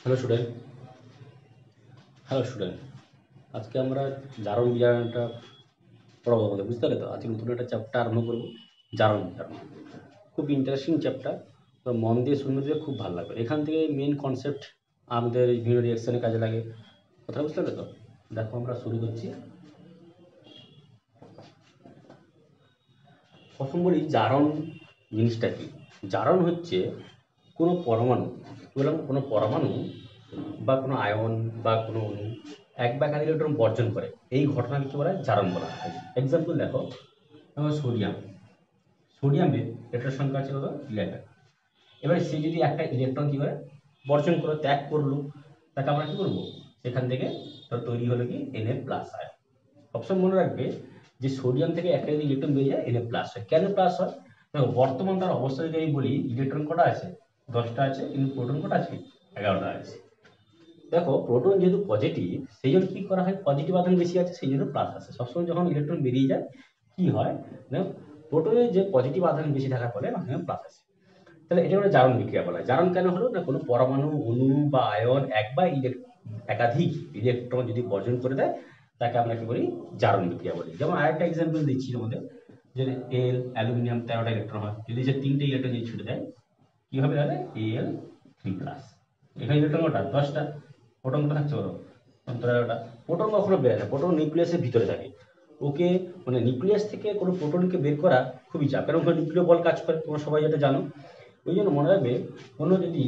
Hello student. Hello student, আজকে আমরা জারণ বিজারণটা পড়াবো তোমাদের, বুঝতে পারলে তো? আজকে নতুন একটা চ্যাপ্টার আরম্ভ করবো, জারণ বিজারণ। খুব ইন্টারেস্টিং চ্যাপ্টার, তো মন দিয়ে শুনবে, দিয়ে খুব ভালো লাগবে। এখান থেকে মেন কনসেপ্ট আমাদের বিভিন্ন রিয়াকশানে কাজে লাগে, কথা বুঝতে পারলে তো? দেখো, আমরা শুরু করছি। প্রথম বলি জারণ জিনিসটা কি। জারণ হচ্ছে কোনো পরমাণু, বললাম কোনো পরমাণু বা কোনো আয়ন বা কোনো অণু এক বা একাধিক ইলেকট্রন বর্জন করে, এই ঘটনাকে কি বলা হয়? জারণ বলা হয়। এক্সাম্পল দেখো, সোডিয়াম। সোডিয়ামের ইলেকট্রন সংখ্যা আছে কত? 11। এবার সে যদি একটা ইলেকট্রন কি করে বর্জন করে, ত্যাগ করলো, তাকে আমরা কি করবো? সেখান থেকে তৈরি হলো কি Na প্লাস আয়ন। সবসময় মনে রাখবে যে সোডিয়াম থেকে একটা যদি ইলেকট্রন বেরিয়ে যায়, Na প্লাস হয়। কেন প্লাস হয়? দেখো, বর্তমান তার অবস্থা যদি আমি বলি, ইলেকট্রন কটা আছে? 10টা আছে, কিন্তু প্রোটন কটা আছে? 11টা আছে। দেখো, প্রোটন যেহেতু পজিটিভ, সেই জন্য কি করা হয়? পজিটিভ আধান বেশি আছে, সেই জন্য প্লাস আসে। সবসময় যখন ইলেকট্রন বেরিয়ে যায় কি হয় না, প্রোটনের যে পজিটিভ আধান বেশি থাকার ফলে মাধ্যমে প্লাস আসে। তাহলে এটা একটা জারণ বিক্রিয়া বলা হয়। জারণ কেন হলো না, কোনো পরমাণু, অণু বা আয়ন এক বা একাধিক ইলেকট্রন যদি বর্জন করে দেয়, তাকে আমরা কি বলি? জারণ বিক্রিয়া বলি। যেমন আরেকটা এক্সাম্পল দিচ্ছি তোমাদের, যে অ্যালুমিনিয়াম 13টা ইলেকট্রন হয়, যদি সে 3টে ইলেকট্রন যদি ছুটে দেয়, কি হবে তাহলে? Al3+। এখানে ইলেকট্রন কটা? 10টা। প্রোটন কটা থাকছে বলো? 13টা। প্রোটন কখনো বের হয় না, প্রোটন নিউক্লিয়াসের ভিতরে থাকে। ওকে, মানে নিউক্লিয়াস থেকে কোনো প্রোটনকে বের করা খুবই চাপ, কারণ ওখানে নিউক্লিয় বল কাজ করে, তোমরা সবাই যেটা জানো। ওই জন্য মনে রাখবে, কোনো যদি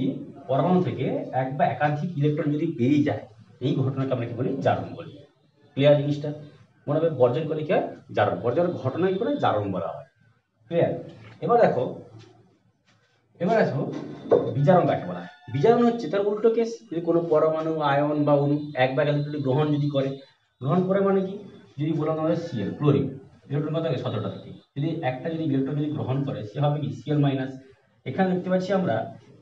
পরমাণু থেকে এক বা একাধিক ইলেকট্রন যদি বেরিয়ে যায়, এই ঘটনাকে আমরা কি বলি? জারণ বলি। ক্লিয়ার জিনিসটা? মনে হবে বর্জন করে কি হয়? জারণ। বর্জনের ঘটনা কি করে? জারণ বলা হয়। ক্লিয়ার? এবার দেখো, এবার আসবো বিজারণ কাকে বলা হয়। বিজারণ হচ্ছে তার উল্টো কেস। যদি কোনো পরমাণু, আয়ন বা অণু এক বা একাধিক যদি গ্রহণ যদি করে, গ্রহণ করে মানে কি? যদি বললাম আমাদের Cl, ক্লোরিন, ইলেকট্রন কত থাকে? 17টা থাকে। যদি একটা যদি ইলেকট্রন যদি গ্রহণ করে, সে হবে কি? Cl minus. এখানে দেখতে পাচ্ছি আমরা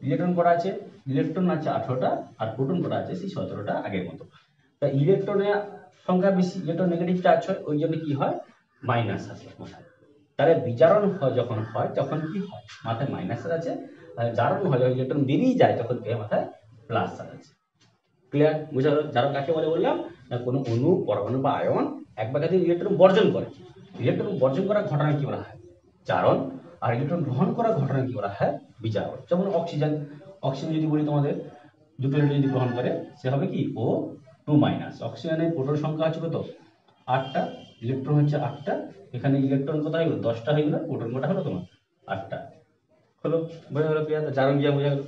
ইলেকট্রন কটা আছে? ইলেকট্রন আছে 18টা, আর প্রোটন কটা আছে? সেই 17টা, আগের মতো। তা ইলেকট্রনের সংখ্যা বেশি, ইলেকট্রন নেগেটিভ চার্জ হয়, ওই জন্য কি হয়? মাইনাস আসে মাথায়। তাহলে বিজারণ যখন হয় তখন কি হয়? মাথায় মাইনাস আছে। জারণ হয় যখন ইলেকট্রন বেরিয়ে যায়, তখন কি হয়? মাথায় প্লাস আছে। ক্লিয়ার? বুঝা গেল? জারণ কাকে বলে বললাম না, কোনো অণু, পরমাণু বা আয়ন এক বা একাধিক ইলেকট্রন বর্জন করে, ইলেকট্রন বর্জন করার ঘটনা কি বলা হয়? জারণ। আর ইলেকট্রন গ্রহণ করার ঘটনা কি বলা হয়? বিজারণ। যেমন অক্সিজেন। অক্সিজেন যদি বলি তোমাদের, দুটো ইলেকট্রন যদি গ্রহণ করে, সে হবে কি? O2-। অক্সিজেনের প্রোটন সংখ্যা আছে কত? 8টা। ইলেকট্রন হচ্ছে 8টা। এখানে ইলেকট্রন কত হয়ে গেল? 10টা হয়ে গেল। প্রোটন কটা হলো তোমার? 8টা। হলো? বোঝা গেল? ক্লিয়ার? জারণ বিজারণ বোঝা গেল।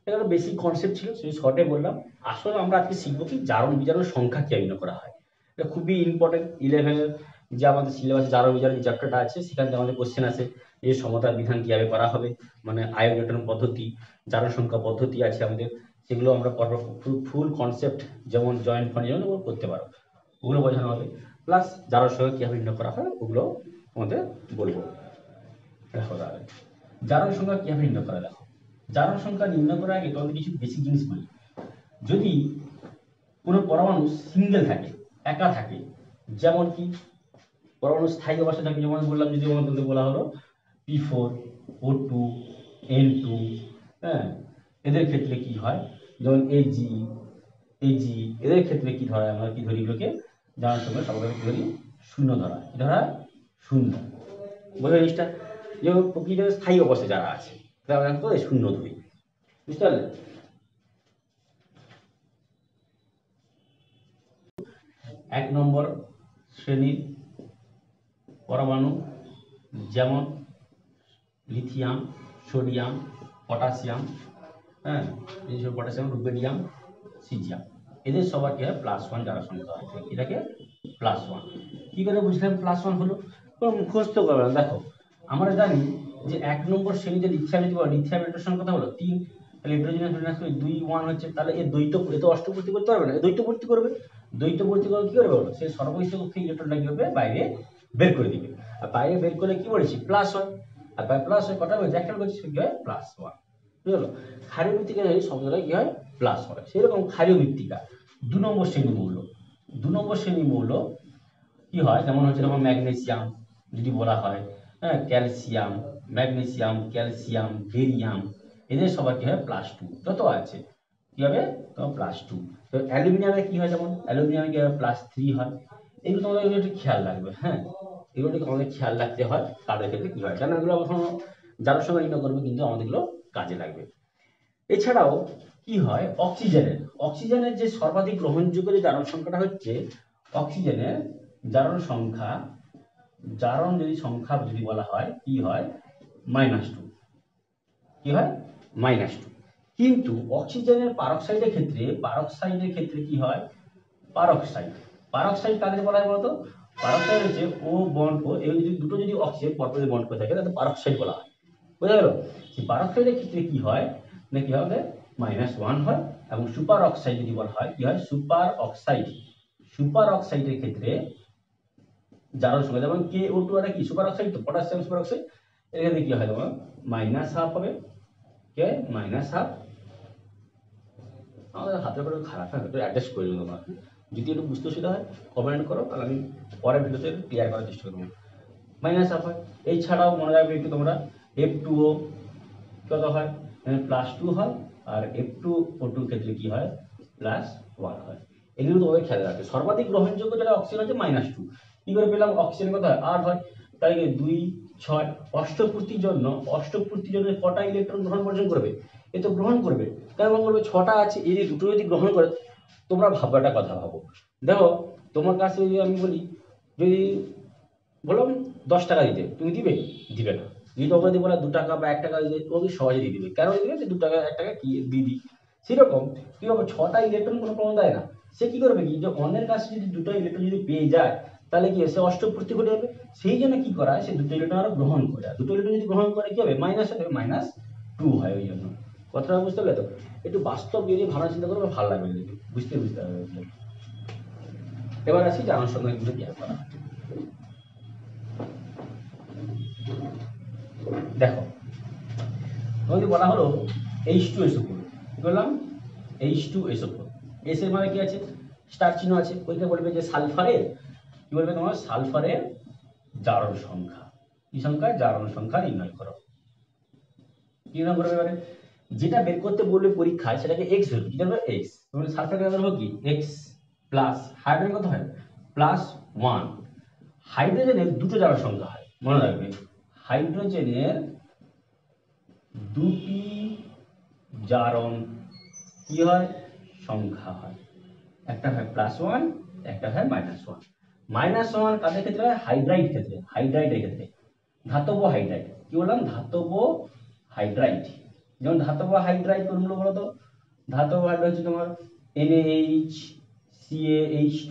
এটা বেসিক কনসেপ্ট ছিল, সেই শর্টে বললাম। আসলে আমরা আজকে শিখবো কি, জারণ বিজারণের সংখ্যা কি নির্ণয় করা হয়। এটা খুবই ইম্পর্টেন্ট। 11-এর যে আমাদের সিলেবাসে জারণ বিজারণ যে চ্যাপ্টারটা আছে, সেখান থেকে আমাদের কোশ্চেন আছে, এই সমতার বিধান কিভাবে করা হবে, মানে আয়ন ইলেকট্রন পদ্ধতি, জারণ সংখ্যা পদ্ধতি আছে আমাদের, সেগুলো আমরা ফুল কনসেপ্ট, যেমন জয়েন্ট ফাংশন করতে পারো, ওগুলো বোঝানো হবে। প্লাস জারণ সংখ্যা কিভাবে নির্ণয় করা হয়, ওগুলো আমাদের বলবো। দেখো তাহলে জারণ সংখ্যা কিভাবে নির্ণয় করা। দেখো, জারণ সংখ্যা নির্ণয় করার আগে তোমাদের কিছু বেসিক জিনিস বলি। যদি কোনো পরমাণু সিঙ্গেল থাকে, একা থাকে, যেমন কি পরমাণু স্থায়ী অবস্থা থাকে, যেমন বললাম, যদি আমাদের বলা হলো P4, O2, N2, হ্যাঁ, এদের ক্ষেত্রে কি হয়? যেমন Ag, এদের ক্ষেত্রে কি ধরা হয়? আমরা কি ধরি এগুলোকে? জারণ সংখ্যা সর্বদা কি ধরি? শূন্য ধরা। কি ধরা? শূন্য। বোঝা জিনিসটা? যেমন প্রকৃতির স্থায়ী অবস্থায় যারা আছে, তারা আমরা তো শূন্য ধরি। বুঝতে পারলে? এক নম্বর শ্রেণীর পরমাণু, যেমন লিথিয়াম, সোডিয়াম, পটাশিয়াম, হ্যাঁ, পটাশিয়াম, রুবেডিয়াম, সিজিয়াম, এদের সবার কি হয়? +1 জারণ সংখ্যা হয়। এটাকে +1। কি করে বুঝলাম +1 হলো? কোনো মুখস্থ করবে না। দেখো, আমরা জানি যে 1 নম্বর শ্রেণীতে লিথিয়াম, যদি বলো লিথিয়াম এর সংখ্যা কত হলো? 3। তাহলে হাইড্রোজেন 2 1 হচ্ছে, তাহলে এ দ্বৈত, এ তো অষ্টভর্তি করতে পারবে না, এ দ্বৈত ভর্তি করবে। দ্বৈত ভর্তি করলে কি করবে বলো? সে সর্বনিম্ন কক্ষে ইলেকট্রনটা কি করবে? বাইরে বের করে দিবে। আর বাইরে বের করলে কি বলেছি? প্লাস হয়। আর প্লাস হয় কটা বলেছি? একটা বলেছি, কি হয়? +1। বুঝলো? ক্ষারীয় মৃত্তিকা শব্দটা কি হয়? প্লাস হয়। সেরকম ক্ষারীয় মৃত্তিকা 2 নম্বর শ্রেণী মৌল। 2 নম্বর শ্রেণী মৌল কি হয়? যেমন হচ্ছে যেমন ম্যাগনেসিয়াম যদি বলা হয়, হ্যাঁ, ক্যালসিয়াম, ম্যাগনেসিয়াম, ক্যালসিয়াম, বেরিয়াম, এদের সবার কি হয়? +2। যত আছে কি হবে তোমার +2। তো অ্যালুমিনিয়ামে কি হয়, যেমন অ্যালুমিনিয়ামে কি হয় +3 হয়। এগুলো তোমাদের একটু খেয়াল রাখবে, হ্যাঁ, এগুলো একটু আমাদের খেয়াল রাখতে হয় কাদের ক্ষেত্রে কি হয়, কারণ এগুলো কখনো যার সঙ্গে নির্ণয় করবে কিন্তু আমাদের এগুলো কাজে লাগবে। এছাড়াও কি হয়, অক্সিজেনের যে সর্বাধিক গ্রহণযোগ্য যে জারণ সংখ্যাটা হচ্ছে, অক্সিজেনের জারণ সংখ্যা, জারণ যদি সংখ্যা যদি বলা হয় কি হয় -2, কি হয় -2। কিন্তু অক্সিজেনের পারক্সাইডের ক্ষেত্রে কি হয়, পারক্সাইড কাদের বলা হয় বলতো, পারক্সাইড হচ্ছে ও বন্ড ও, এই যদি দুটো যদি অক্সিজেন পরপর বন্ড করে থাকে তাহলে পারক্সাইড বলা হয়, বোঝা গেল। সেই পারক্সাইডের ক্ষেত্রে কি হয় না, কি হবে -1 হয়। এবং সুপার অক্সাইড যদি বলা হয় কি হয়, সুপার অক্সাইডের ক্ষেত্রে জারণ সংখ্যা, যেমন KO2 এটা কি সুপার অক্সাইড, তো পটাশিয়াম সুপার অক্সাইড, এখানে কি হয় তোমার -1/2 হবে, কে -1/2। আমাদের হাতের করে খারাপ, হ্যাঁ, একটু অ্যাডজাস্ট করে নেবো তোমরা, যদি একটু বুঝতে অসুবিধা হয় কমেন্ট করো, তাহলে আমি পরের ভিডিওতে ক্লিয়ার করার চেষ্টা করবো। -1/2 হয়। এছাড়াও মনে রাখবে একটু তোমরা, F2O কত হয়, +2 হয়, আর F2O2 ক্ষেত্রে কি হয় +1 হয়। এগুলো তোমাদের খেয়াল রাখবে। সর্বাধিক গ্রহণযোগ্য যেটা অক্সিজেন হচ্ছে -2। কি করে পেলাম, অক্সিজেন কত হয় 8 হয়, তাই 2 6 অষ্টপূর্তির জন্য কটা ইলেকট্রন গ্রহণ বর্জন করবে, এ তো গ্রহণ করবে, কেন গ্রহণ করবে, 6টা আছে, এই যে দুটো যদি গ্রহণ করে, তোমরা ভাবো একটা কথা ভাবো, দেখো তোমার কাছে যদি আমি বলি, যদি বললাম 10 টাকা দিতে, তুমি দিবে, দিবে না। যদি তোমাকে যদি বলে 2 টাকা বা 1 টাকা দিতে, তোমাকে সহজে দিয়ে দিবে, কেন দিবে, যে 2 টাকা 1 টাকা কি দিয়ে দিই। সেরকম কি হবে, 6টা ইলেকট্রন কোনো প্রমাণ দেয় না, সে কি করবে কি, যে অন্যের কাছে যদি 2টা ইলেকট্রন যদি পেয়ে যায়, তাহলে কি সে অষ্টপূর্তি ঘটে যাবে। সেই জন্য কি করা হয়, সে 2টো ইলেকট্রন আরো গ্রহণ করে, আর 2টো ইলেকট্রন যদি গ্রহণ করে কি হবে, মাইনাস হবে, -2 হয়। ওই জন্য কথাটা বুঝতে পারলে তো, একটু বাস্তব যদি ভালো চিন্তা করবে ভালো লাগবে, বুঝতে হবে। এবার আসি যে আনুষঙ্গিকগুলো কি করা। দেখো, যদি বলা হলো H2SO4, কি বললাম H2SO4, এস এর মানে কি আছে, স্টার চিহ্ন আছে, ওইটা বলবে যে সালফারের, কি বলবে তোমার, সালফারের জারণ সংখ্যা, কি সংখ্যা, জারণ সংখ্যা নির্ণয় করো। কি নির্ণয় করবে এবারে, যেটা বের করতে বলবে পরীক্ষায় সেটাকে x ধরবে, কি ধরবে x, তাহলে সালফার কেন ধরবো কি x প্লাস, হাইড্রোজেন কত হয় +1। হাইড্রোজেনের দুটো জারণ সংখ্যা হয়, মনে রাখবে, হাইড্রোজেনের দুটি জারণ কি হয়, সংখ্যা হয়, একটা হয় +1, একটা হয় -1। -1 কাদের ক্ষেত্রে হয়, হাইড্রাইডের ক্ষেত্রে, ধাতব হাইড্রাইড, কি বললাম, ধাতব হাইড্রাইড। যেমন ধাতব হাইড্রাইড কোনগুলো বলো তো, ধাতব হাইড্রাইড হচ্ছে তোমার NaH CaH2,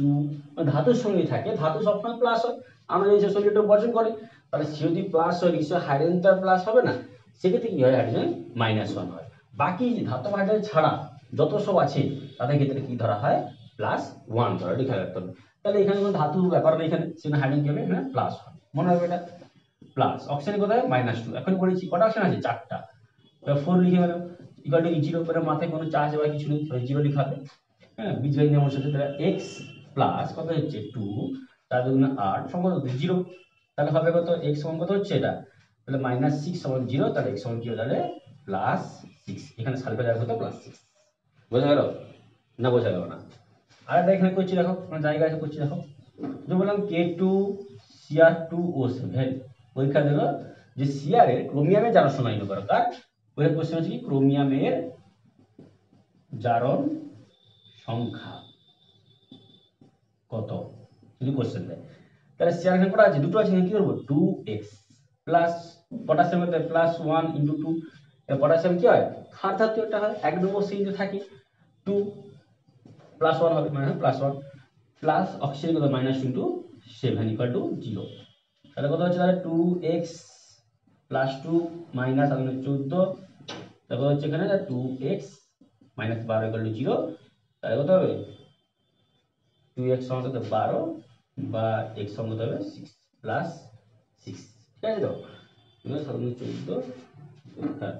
ধাতুর সঙ্গে থাকে, ধাতু সবসময় প্লাস হয়, আমরা যদি সে সঙ্গে বর্জন করি, তাহলে সে যদি প্লাস হয় নিশ্চয়ই হাইড্রোজেনটা প্লাস হবে না, সেক্ষেত্রে কি হয়, হাইড্রোজেন -1 হয়। বাকি ধাতব হাইড্রাইড ছাড়া যত সব আছে তাদের ক্ষেত্রে কি ধরা হয়, +1 ধরা, এটা খেয়াল রাখতে হবে। তাহলে এখানে কোনো ধাতুর ব্যাপার নেই, এখানে সেখানে হাইড্রোজেন কি হবে, এখানে প্লাস হয়, মনে রাখবে এটা। প্লাস অক্সিজেন কোথায়, -2, এখন বলেছি কটা অক্সিজেন আছে, 4টা, 4 লিখে গেলাম, ইকুয়াল টু জিরো করে, মাথায় কোনো চার্জ বা কিছু নেই, জিরো লিখা হবে, হ্যাঁ, বীজগণিত নিয়মের সাথে। তাহলে x প্লাস কত হচ্ছে 2, তার জন্য 8 সমান 0, তাহলে হবে কত, x সমান কত হচ্ছে এটা, তাহলে -6 সমান 0, তাহলে x সমান কি হবে, তাহলে +6, এখানে সালফার জারণ কত +6, বোঝা গেল না, বোঝা গেল না। আরেকটা এখানে করছি দেখো, কোনো জায়গায় করছি দেখো, যে বললাম K2Cr2O7, পরীক্ষা দিল যে সিআর এর ক্রোমিয়ামের জারণ সংখ্যা নির্ণয় করো, কার ওই কোশ্চেন হচ্ছে কি, ক্রোমিয়ামের জারণ সংখ্যা কত, যদি কোশ্চেন দেয়, তাহলে সিআর এখানে কত আছে, দুটো আছে, কি করব 2x প্লাস পটাশিয়াম এর +1 * 2, পটাশিয়াম কি হয়, ক্ষার ধাতু, এটা হয় 1 নম্বর শ্রেণীতে থাকে, 2 +1 হবে, মানে +1 প্লাস অক্সিজেন কত, -2 * 7 = 0, তাহলে কত হচ্ছে, তাহলে 2x + 2 মাইনাস 14, তারপর হচ্ছে এখানে 2x - 12 = 0, তাহলে কত হবে, 2x সমান কত 12, বা x সমান কত হবে 6 প্লাস 6, ঠিক আছে তো, 14, হ্যাঁ,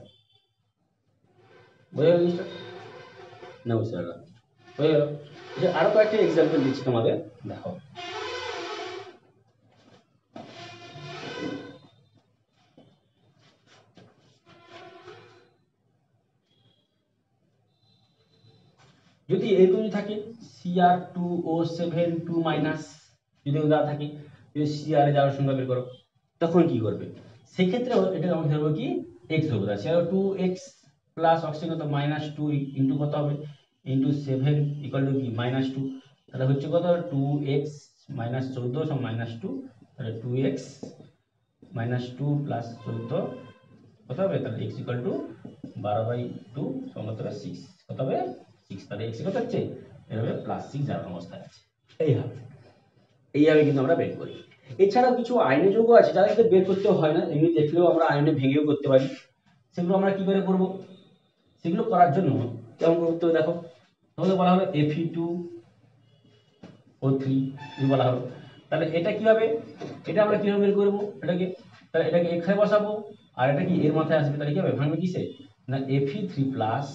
বোঝা গেল জিনিসটা, না বুঝতে পারলাম, হয়ে গেল। আরো কয়েকটা এক্সাম্পল দিচ্ছি তোমাদের, দেখো। যদি এরকম যদি থাকে Cr2O7 2 মাইনাস, যদি দেওয়া থাকে যে Cr এর জারণ সংখ্যা বের করো, তখন কি করবে? সেক্ষেত্রে এটা আমরা ধরবো কি x ধরবো, তাহলে 2x প্লাস অক্সিজেন কত -2 ইনটু কত হবে ইনটু 7 ইকুয়াল টু কি -2, তাহলে হচ্ছে কত 2x -14 সমান -2, তাহলে 2x -2 প্লাস 14 কত হবে, তাহলে x ইকুয়াল টু 12/2 সমান কত হবে 6, কত হবে 6, তাহলে x কত হচ্ছে এভাবে +6 জারণ অবস্থায় আছে। এইভাবে কিন্তু আমরা বের করি। এছাড়াও কিছু আয়নীয় যৌগ আছে যারা কিন্তু বের করতেও হয় না, এমনি দেখলেও আমরা আয়নে ভেঙেও করতে পারি। সেগুলো আমরা কি করে করব? সেগুলো করার জন্য কেমন করতে হবে দেখো, তাহলে বলা হলো Fe2O3 বলা হলো, তাহলে এটা কি হবে, এটা আমরা কিভাবে বের করব এটাকে, তাহলে এটাকে এখানে বসাবো আর এটা কি এর মাথায় আসবে, তাহলে কি হবে ভাঙবে কিসে না Fe3 প্লাস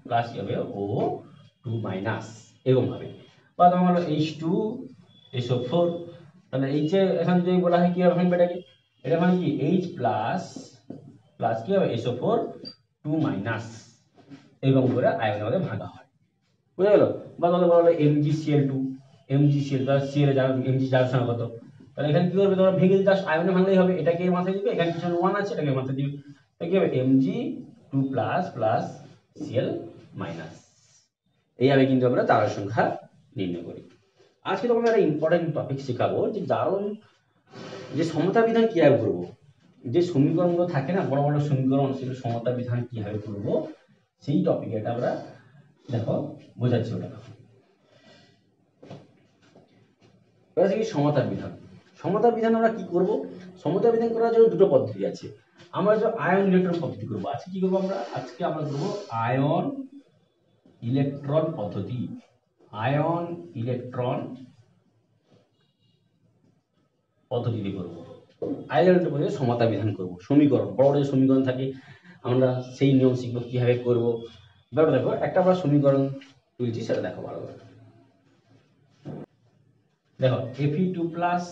প্লাস কি হবে O2 মাইনাস, এরকম ভাবে। বা তোমার হলো H2SO4, তাহলে এই যে এখানে যদি বলা হয় কি হবে ভাঙবে এটাকে, এটা মানে কি H প্লাস প্লাস কি হবে SO4 2 মাইনাস, এরকম করে আয়নের মধ্যে ভাঙা হয়, বুঝা গেল। বা তাহলে বলা হলো MgCl2, তাহলে Cl এর Mg যার সংখ্যা কত, তাহলে এখানে কি করবে তোমরা ভেঙে জাস্ট আয়নে ভাঙলেই হবে, এটাকে এর মাথায় দিবে, এখানে কিছু 1 আছে এটাকে মাথায় দিবে, তাহলে কি হবে Mg2 plus plus Cl minus. এইভাবে কিন্তু আমরা জারণ সংখ্যা নির্ণয় করি। আজকে তোমাদের একটা ইম্পর্টেন্ট টপিক শেখাবো যে জারণ যে সমতা বিধান কিভাবে করবো, যে সমীকরণগুলো থাকে না বড় বড় সমীকরণ, সেগুলো সমতা বিধান কিভাবে করবো সেই টপিকে এটা আমরা দেখো বোঝাচ্ছি। ওটা এবার কি সমতা বিধান, সমতা বিধান আমরা কি করব, সমতা বিধান করার জন্য দুটো পদ্ধতি আছে। আমরা যে আয়ন ইলেকট্রন পদ্ধতি করবো, আজকে কি করবো আমরা, আজকে আমরা করবো আয়ন ইলেকট্রন পদ্ধতি, আয়ন ইলেকট্রন পদ্ধতি করবো। আয়ন ইলেকট্রন পদ্ধতি সমতা বিধান করবো, সমীকরণ বড় বড় সমীকরণ থাকে আমরা সেই নিয়ম শিখবো কিভাবে করবো। ব্যাপারটা দেখো, একটা আমরা সমীকরণ তুলছি সেটা দেখো ভালো করে, দেখো Fe2 প্লাস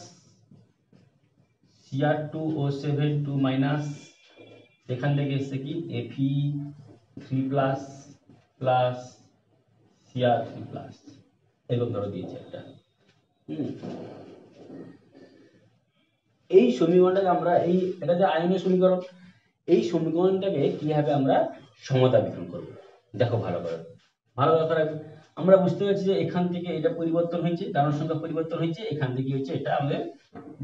Cr2O7 2 মাইনাস, এখান থেকে এসছে কি Fe3 plus plus Cr3 plus, এরকম ধরো দিয়েছে একটা। এই সমীকরণটাকে আমরা এটা যে আয়নীয় সমীকরণ, এই সমীকরণটাকে কিভাবে আমরা সমতা বিধান করব দেখো ভালো করে, ভালো করে আমরা বুঝতে পারছি যে এখান থেকে এটা পরিবর্তন হয়েছে, জারণ সংখ্যা পরিবর্তন হয়েছে, এখান থেকে হচ্ছে এটা আমাদের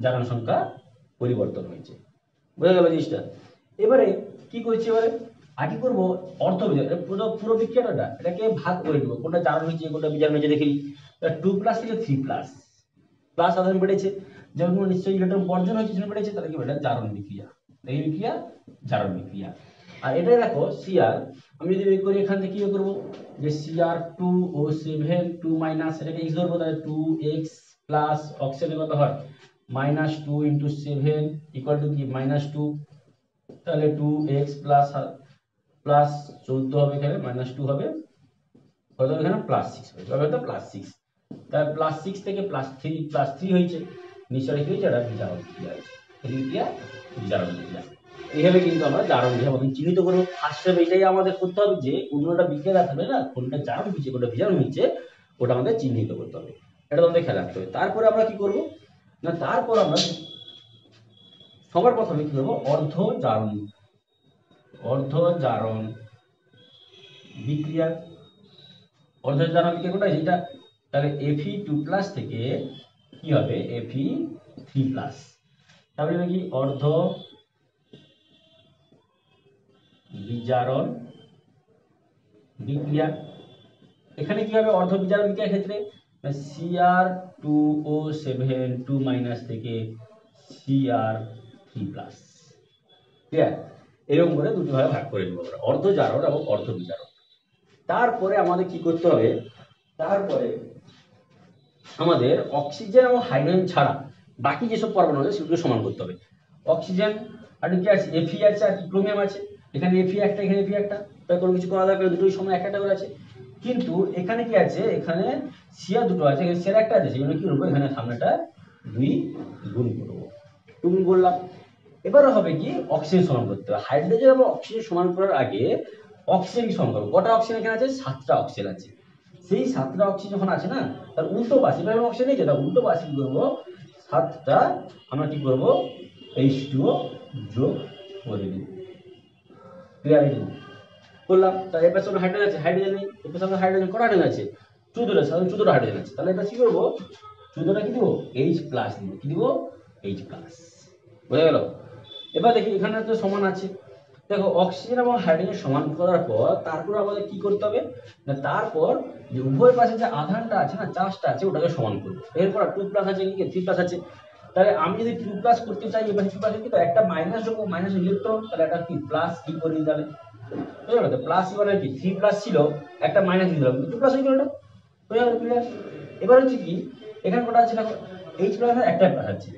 জারণ সংখ্যা পরিবর্তন হয়েছে, বুঝা গেল জিনিসটা। এবারে কি করছি, এবারে আগে করবো অর্ধ বিজারণ, পুরো বিক্রিয়াটা এটাকে ভাগ করে দেবো, কোনটা জারণ হয়েছে কোনটা বিজারণ হয়েছে দেখে নিই। 2 প্লাস থেকে 3 প্লাস প্লাস আধান বেড়েছে, যেমন নিশ্চয়ই ইলেকট্রন বর্জন হয়েছে সেটা বেড়েছে, তাহলে কি এটা জারণ বিক্রিয়া, এই বিক্রিয়া জারণ বিক্রিয়া। আর এটা দেখো Cr, আমি যদি বের করি এখান থেকে কি করব যে Cr2O7 2 মাইনাস, এটাকে x ধরবো, তাহলে 2x প্লাস অক্সিজেন কত হয় -2 * 7 ইকুয়াল টু কি -2, তাহলে 2x প্লাস প্লাস 14 হবে, এখানে -2 হবে, কত হবে এখানে +6 হবে, তবে এটা +6, তাহলে +6 থেকে +3 হয়েছে, নিশ্চয়ই কি হয়েছে এটা বিজারণ বিক্রিয়া হয়েছে, এই বিক্রিয়া বিজারণ বিক্রিয়া। এইভাবে কিন্তু আমরা জারণ বিক্রিয়া মতন চিহ্নিত করব। ফার্স্ট স্টেপ এটাই আমাদের করতে হবে যে কোনটা বিক্রিয়া থাকবে না, কোনটা জারণ হচ্ছে কোনটা বিজারণ হচ্ছে, ওটা আমাদের চিহ্নিত করতে হবে, এটা আমাদের খেয়াল রাখতে হবে। তারপরে আমরা কি করব না, তারপর আমরা সবার প্রথমে কি করব অর্ধ জারণ বিক্রিয়া, অর্ধ জারণ বিক্রিয়া কোনটা যেটা, তাহলে Fe2 প্লাস থেকে কি হবে Fe3 প্লাস, তাহলে কি অর্ধ বিজারণ বিক্রিয়া। এখানে কি হবে অর্ধ বিজারণ বিক্রিয়ার ক্ষেত্রে Cr2O7 2 মাইনাস থেকে Cr3 প্লাস, ক্লিয়ার, এরকম করে দুটো ভাগে ভাগ করে নেব আমরা, অর্ধ জারণ এবং অর্ধ বিজারণ। তারপরে আমাদের কি করতে হবে, তারপরে আমাদের অক্সিজেন এবং হাইড্রোজেন ছাড়া বাকি যেসব পরমাণু আছে সেগুলো সমান করতে হবে। অক্সিজেন আর কি আছে Fe আছে আর ক্রোমিয়াম আছে, এখানে Fe একটা এখানে Fe একটা, তাই কোনো কিছু করা দরকার, দুটোই সমান একটা করে আছে। কিন্তু এখানে কি আছে, এখানে Cr দুটো আছে, এখানে Cr একটা আছে, সেজন্য কি করব এখানে সামনেটা 2 গুণ করব, গুণ করলাম। এবারে হবে কি অক্সিজেন সমান করতে হবে, হাইড্রোজেন এবং অক্সিজেন সমান করার আগে অক্সিজেন কি সমান করব, কটা অক্সিজেন এখানে আছে 7টা অক্সিজেন আছে, সেই 7টা অক্সিজেন যখন আছে না, তার উল্টো পাশে এবার অক্সিজেন নেই, তার উল্টো পাশে কি করবো, 7টা আমরা কি করবো H2O যোগ করে দিই। ক্লিয়ার হয়ে গেল? করলাম। তাহলে এর পাশে হাইড্রোজেন আছে, হাইড্রোজেন নেই, এর পাশে হাইড্রোজেন, কটা হাইড্রোজেন আছে, 14টা, সাধারণ 14টা হাইড্রোজেন আছে। তাহলে এবার কি করবো, 14টা কি দিব, H প্লাস দিব, কি দিব, H প্লাস। বোঝা গেল? এবার দেখি এখানে তো সমান আছে, দেখো অক্সিজেন এবং হাইড্রোজেন সমান করার পর তারপর আমাদের কি করতে হবে না, তারপর যে উভয় পাশে যে আধানটা আছে না, চার্জটা আছে, ওটাকে সমান করবো। এরপর 2+ আছে, কি 3+ আছে। তাহলে আমি যদি 2+ করতে চাই, এবার 2+ কি, তো একটা মাইনাস যোগ মাইনাস ইলেকট্রন, তাহলে একটা কি প্লাস কি করে দিই, তাহলে বুঝা গেল? তো প্লাস মানে কি, 3+ ছিল, একটা মাইনাস দিয়ে দিলাম, 2+ হয়ে গেল। এটা বুঝা গেল? ক্লিয়ার? এবার হচ্ছে কি, এখানে কটা আছে দেখো, H প্লাস একটা প্লাস আছে,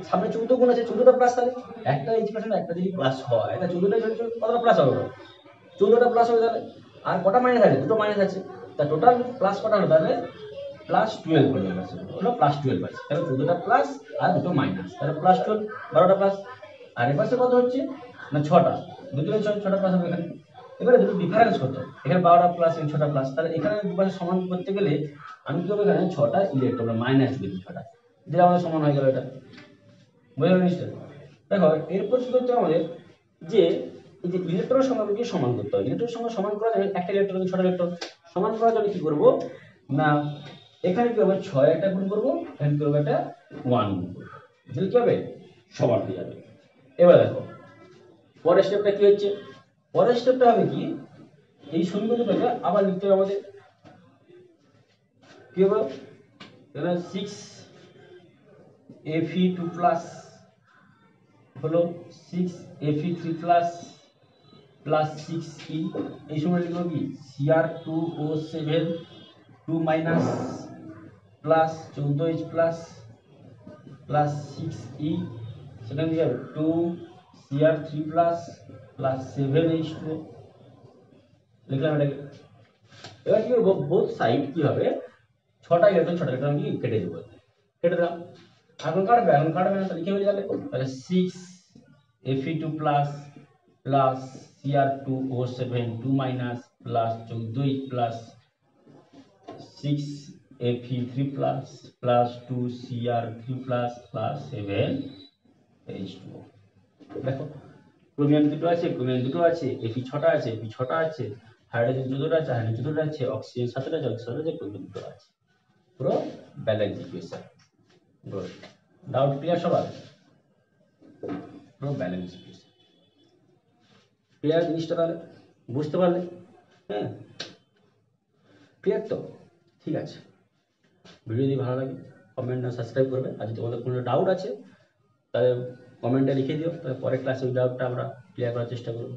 সামনে 14 গুণ আছে, 14টা প্লাস, তাহলে একটা H প্লাস একটা যদি প্লাস হয়, এটা 14টা কতটা প্লাস হবে, 14টা প্লাস হবে। তাহলে আর কটা মাইনাস আছে, দুটো মাইনাস আছে, তা টোটাল প্লাস কটা হলো, তাহলে +12 হলো। হলো +12 আছে, তাহলে 14টা প্লাস আর দুটো মাইনাস, তাহলে +12, 12টা প্লাস। আর এর পাশে কত হচ্ছে না, 6টা, দুটো 6টা প্লাস হবে এখানে। এবারে দুটো ডিফারেন্স কত, এখানে 12টা প্লাস, এখানে 6টা প্লাস, তাহলে এখানে দুপাশে সমান করতে গেলে আমি কি করবো, এখানে 6টা ইলেকট্রন মাইনাস দিয়ে দিই, 6টা দিলে আমাদের সমান হয়ে গেল। এটা বুঝা গেল নিশ্চয়? দেখো এরপর কি করতে হবে আমাদের, যে এই যে ইলেকট্রনের সংখ্যাকে সমান করতে হবে। ইলেকট্রনের সংখ্যা সমান করার জন্য একটা ইলেকট্রন 6টা ইলেকট্রন সমান করার জন্য কি করব না, এখানে কি হবে, 6 একটা গুণ করব, এখানে কি হবে, একটা 1 গুণ করব, তাহলে কি হবে, সমান হয়ে যাবে। এবার দেখো পরের স্টেপটা কি হচ্ছে, পরের স্টেপটা হবে কি, এই সমীকরণ দুটোকে আবার লিখতে হবে আমাদের। কি হবে, এখানে 6Fe2+ হলো 6Fe3+ প্লাস 6E, এই সময় লিখবো কি Cr2O7 2 minus plus 14H plus plus 6E, সেখানে কি হবে 2Cr3 প্লাস প্লাস 7H2O, লিখলাম এটাকে। এবার কি করবো, বোথ সাইড কি হবে, 6টা ইলেকট্রন কি কেটে দেবো, কেটে দিলাম। এখন কাটবে না, লিখে হয়ে যাবে, তাহলে 6Fe2+ plus Cr2O7 2 minus plus 14 plus 6Fe3+ plus 2Cr3 plus 7H2O। দেখো ক্রোমিয়াম দুটো আছে, ক্রোমিয়াম দুটো আছে, Fe 6টা আছে, Fe 6টা আছে, হাইড্রোজেন 14টা আছে, হাইড্রোজেন 14টা আছে, অক্সিজেন 7টা আছে, অক্সিজেন 7টা আছে, ক্রোমিয়াম দুটো আছে। পুরো balance equation. Good. Doubt clear সবার? পুরো ব্যালেন্স ইকুয়েশন ক্লিয়ার জিনিসটা, তাহলে বুঝতে পারলে? হ্যাঁ, ক্লিয়ার তো? ঠিক আছে, ভিডিও যদি ভালো লাগে কমেন্ট না সাবস্ক্রাইব করবে, আর যদি তোমাদের কোনো ডাউট আছে তাহলে কমেন্টে লিখে দিও, তাহলে পরের ক্লাসে ওই ডাউটটা আমরা ক্লিয়ার করার চেষ্টা করবো।